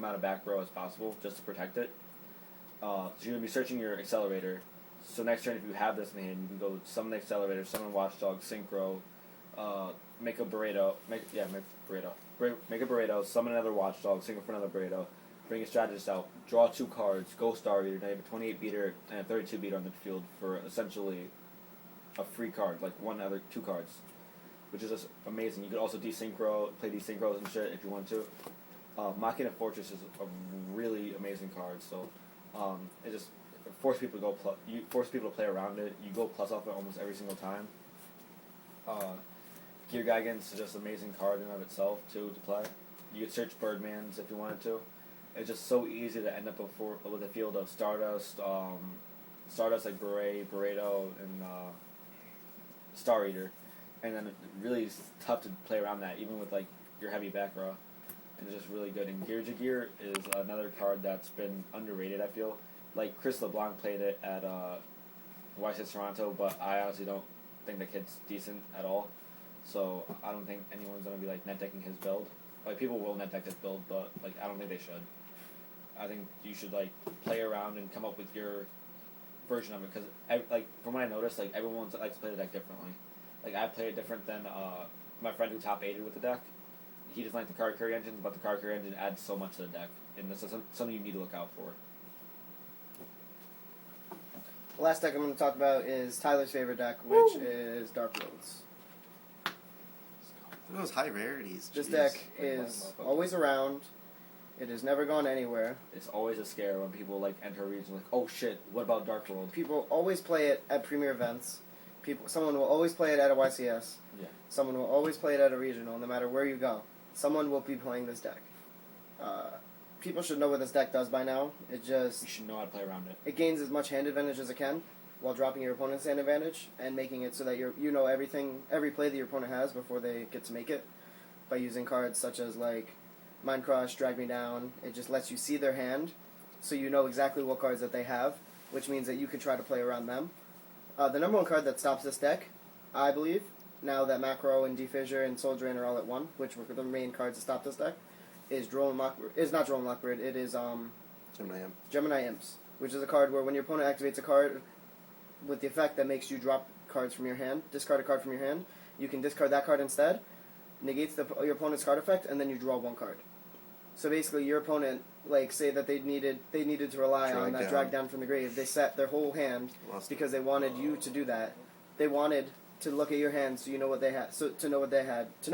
amount of back row as possible just to protect it. So you're going to be searching your accelerator. So next turn, if you have this in hand, you can go summon the accelerator, summon Watchdog, Synchro, make a burrito, make a burrito, summon another Watchdog, Synchro for another burrito, bring a strategist out, draw 2 cards, go Star Eater, now you have a 28 beater and a 32 beater on the field for essentially a free card, like 2 cards, which is just amazing. You could also desynchro, play desynchros and shit if you want to. Machina Fortress is a really amazing card, so it just forces people to go you force people to play around it. You go plus off it almost every single time. Gear Gigants is just an amazing card in and of itself too to play. You could search Birdmans if you wanted to. It's just so easy to end up with a field of Stardust, like Beret, Burrito, and Star Eater, and then really tough to play around that even with like your heavy back row. And it's just really good. And Gear Jagir is another card that's been underrated, I feel. Like, Chris LeBlanc played it at YCS Toronto, but I honestly don't think the kid's decent at all. So I don't think anyone's going to be, like, net decking his build. Like, people will net deck his build, but, like, I don't think they should. I think you should, like, play around and come up with your version of it. Because, like, from what I noticed, like, everyone likes to play the deck differently. Like, I play it different than my friend who top 8'd with the deck. He doesn't like the card carry engine, but the card carry engine adds so much to the deck, and this is something you need to look out for. The last deck I'm going to talk about is Tyler's favorite deck, which is Dark Roads. Look at those high rarities. This deck is always around. It has never gone anywhere. It's always a scare when people like enter a region like, oh shit, what about Dark World? People always play it at premier events. Someone will always play it at a YCS. Yeah. Someone will always play it at a regional, no matter where you go. Someone will be playing this deck. People should know what this deck does by now. It just... You should know how to play around it. It gains as much hand advantage as it can, while dropping your opponent's hand advantage, and making it so that you know every play that your opponent has before they get to make it, by using cards such as, like, Mind Crush, Drag Me Down. It just lets you see their hand, so you know exactly what cards that they have, which means that you can try to play around them. The number one card that stops this deck, I believe, now that Macro and Defissure and Soul Drain are all at one, which were the main cards to stop this deck, is not Drone Lockbird, it is Gemini Imps, which is a card where when your opponent activates a card with the effect that makes you drop cards from your hand, discard a card from your hand, you can discard that card instead, negates your opponent's card effect, and then you draw 1 card. So basically your opponent, like, say that they needed to rely on that drag down from the grave, they set their whole hand because they wanted you to do that. They wanted to look at your hand so you know what they had, so to know what they had, to know